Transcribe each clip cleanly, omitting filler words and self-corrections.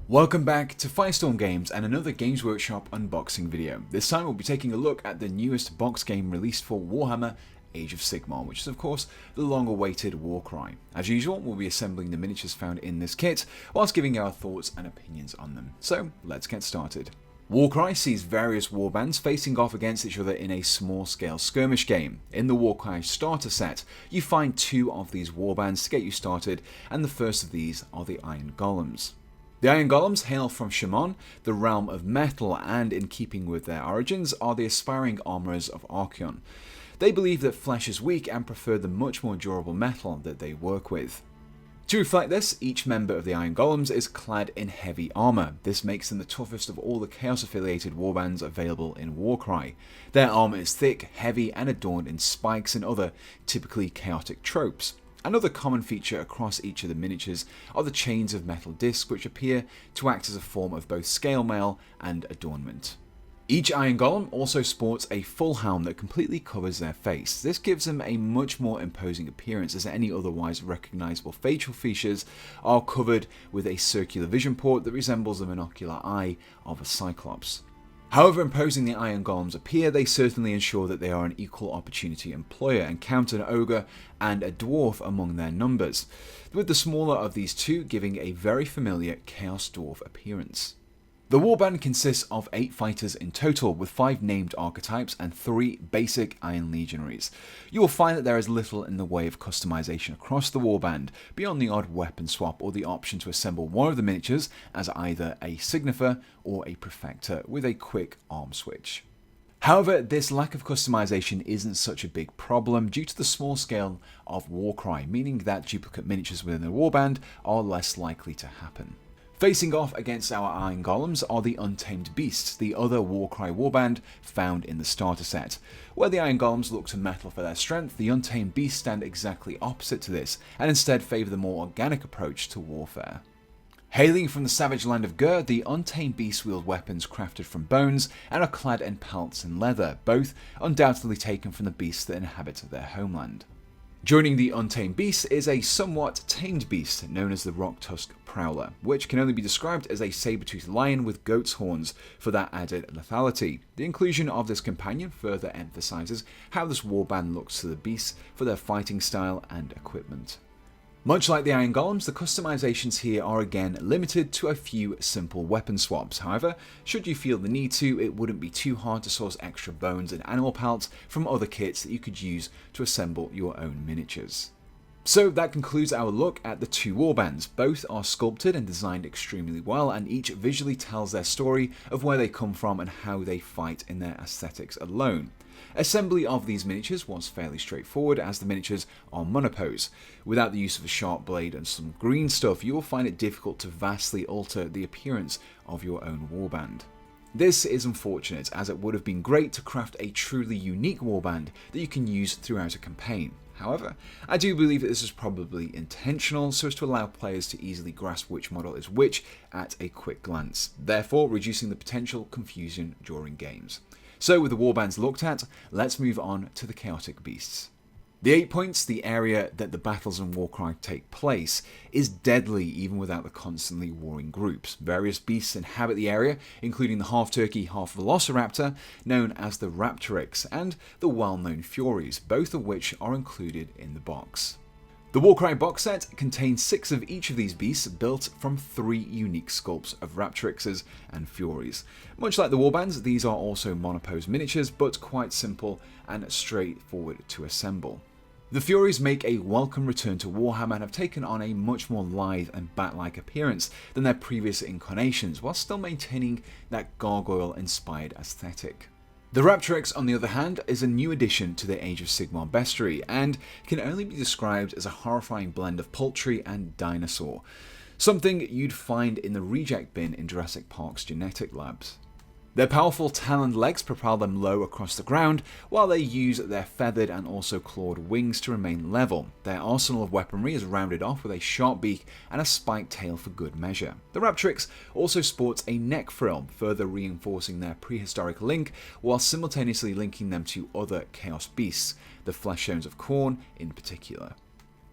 Welcome back to Firestorm Games and another Games Workshop unboxing video. This time we'll be taking a look at the newest box game released for Warhammer Age of Sigmar, which is of course the long-awaited Warcry. As usual, we'll be assembling the miniatures found in this kit, whilst giving our thoughts and opinions on them. So let's get started. Warcry sees various warbands facing off against each other in a small-scale skirmish game. In the Warcry Starter Set, you find two of these warbands to get you started, and the first of these are the Iron Golems. The Iron Golems hail from Shimon, the realm of metal, and in keeping with their origins are the aspiring armourers of Archaon. They believe that flesh is weak and prefer the much more durable metal that they work with. To reflect this, each member of the Iron Golems is clad in heavy armour. This makes them the toughest of all the Chaos-affiliated warbands available in Warcry. Their armour is thick, heavy, and adorned in spikes and other typically chaotic tropes. Another common feature across each of the miniatures are the chains of metal discs, which appear to act as a form of both scale mail and adornment. Each Iron Golem also sports a full helm that completely covers their face. This gives them a much more imposing appearance, as any otherwise recognisable facial features are covered with a circular vision port that resembles the monocular eye of a Cyclops. However imposing the Iron Golems appear, they certainly ensure that they are an equal opportunity employer and count an ogre and a dwarf among their numbers, with the smaller of these two giving a very familiar Chaos Dwarf appearance. The warband consists of 8 fighters in total, with 5 named archetypes and 3 basic Iron Legionaries. You will find that there is little in the way of customization across the warband, beyond the odd weapon swap or the option to assemble one of the miniatures as either a Signifer or a Prefector with a quick arm switch. However, this lack of customization isn't such a big problem due to the small scale of Warcry, meaning that duplicate miniatures within the warband are less likely to happen. Facing off against our Iron Golems are the Untamed Beasts, the other Warcry warband found in the starter set. Where the Iron Golems look to metal for their strength, the Untamed Beasts stand exactly opposite to this, and instead favour the more organic approach to warfare. Hailing from the savage land of Gur, the Untamed Beasts wield weapons crafted from bones and are clad in pelts and leather, both undoubtedly taken from the beasts that inhabit their homeland. Joining the Untamed Beasts is a somewhat tamed beast known as the Rocktusk Prowler, which can only be described as a saber-toothed lion with goat's horns for that added lethality. The inclusion of this companion further emphasises how this warband looks to the beasts for their fighting style and equipment. Much like the Iron Golems, the customizations here are again limited to a few simple weapon swaps. However, should you feel the need to, it wouldn't be too hard to source extra bones and animal pelts from other kits that you could use to assemble your own miniatures. So that concludes our look at the two warbands. Both are sculpted and designed extremely well, and each visually tells their story of where they come from and how they fight in their aesthetics alone. Assembly of these miniatures was fairly straightforward, as the miniatures are monopose. Without the use of a sharp blade and some green stuff, you will find it difficult to vastly alter the appearance of your own warband. This is unfortunate, as it would have been great to craft a truly unique warband that you can use throughout a campaign. However, I do believe that this is probably intentional so as to allow players to easily grasp which model is which at a quick glance, therefore reducing the potential confusion during games. So with the warbands looked at, let's move on to the Chaotic Beasts. The 8 points, the area that the battles in Warcry take place, is deadly even without the constantly warring groups. Various beasts inhabit the area, including the half-turkey, half-velociraptor, known as the Raptorix, and the well-known Furies, both of which are included in the box. The Warcry box set contains 6 of each of these beasts, built from 3 unique sculpts of Raptorixes and Furies. Much like the warbands, these are also monopose miniatures, but quite simple and straightforward to assemble. The Furies make a welcome return to Warhammer and have taken on a much more lithe and bat-like appearance than their previous incarnations, while still maintaining that gargoyle-inspired aesthetic. The Raptorix, on the other hand, is a new addition to the Age of Sigmar bestiary, and can only be described as a horrifying blend of poultry and dinosaur, something you'd find in the reject bin in Jurassic Park's genetic labs. Their powerful taloned legs propel them low across the ground, while they use their feathered and also clawed wings to remain level. Their arsenal of weaponry is rounded off with a sharp beak and a spiked tail for good measure. The Raptorix also sports a neck frill, further reinforcing their prehistoric link, while simultaneously linking them to other Chaos Beasts, the Fleshstones of Khorne in particular.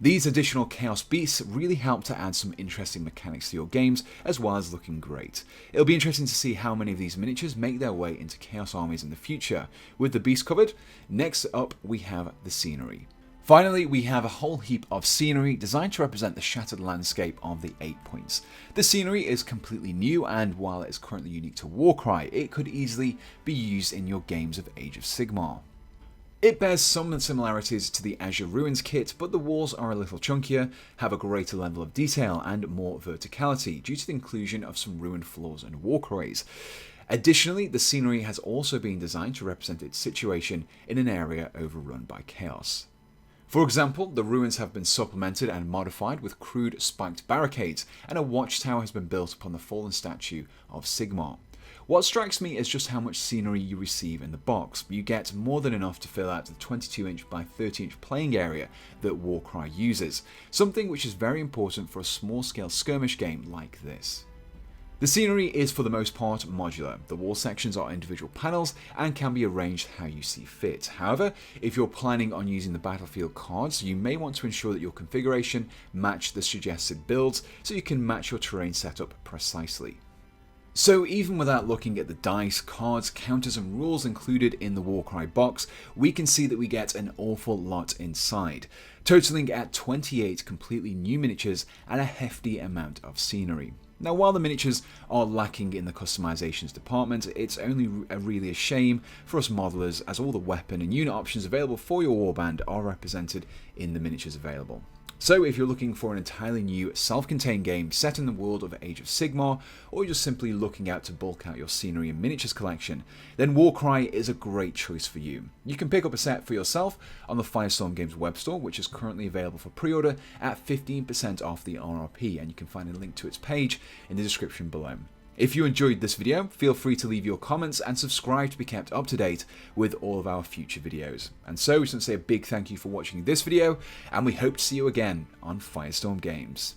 These additional Chaos Beasts really help to add some interesting mechanics to your games, as well as looking great. It'll be interesting to see how many of these miniatures make their way into Chaos armies in the future. With the beast covered, next up we have the scenery. Finally, we have a whole heap of scenery designed to represent the shattered landscape of the 8 points. The scenery is completely new, and while it is currently unique to Warcry, it could easily be used in your games of Age of Sigmar. It bears some similarities to the Azure Ruins kit, but the walls are a little chunkier, have a greater level of detail and more verticality due to the inclusion of some ruined floors and walkways. Additionally, the scenery has also been designed to represent its situation in an area overrun by chaos. For example, the ruins have been supplemented and modified with crude spiked barricades, and a watchtower has been built upon the fallen statue of Sigmar. What strikes me is just how much scenery you receive in the box. You get more than enough to fill out the 22-inch by 30-inch playing area that Warcry uses, something which is very important for a small-scale skirmish game like this. The scenery is for the most part modular. The wall sections are individual panels and can be arranged how you see fit. However, if you're planning on using the battlefield cards, you may want to ensure that your configuration match the suggested builds so you can match your terrain setup precisely. So even without looking at the dice, cards, counters and rules included in the Warcry box, we can see that we get an awful lot inside, totaling at 28 completely new miniatures and a hefty amount of scenery. Now, while the miniatures are lacking in the customizations department, it's only really a shame for us modelers, as all the weapon and unit options available for your warband are represented in the miniatures available. So if you're looking for an entirely new self-contained game set in the world of Age of Sigmar, or you're just simply looking out to bulk out your scenery and miniatures collection, then Warcry is a great choice for you. You can pick up a set for yourself on the Firestorm Games webstore, which is currently available for pre-order at 15% off the RRP, and you can find a link to its page in the description below. If you enjoyed this video, feel free to leave your comments and subscribe to be kept up to date with all of our future videos. And so, we just want to say a big thank you for watching this video, and we hope to see you again on Firestorm Games.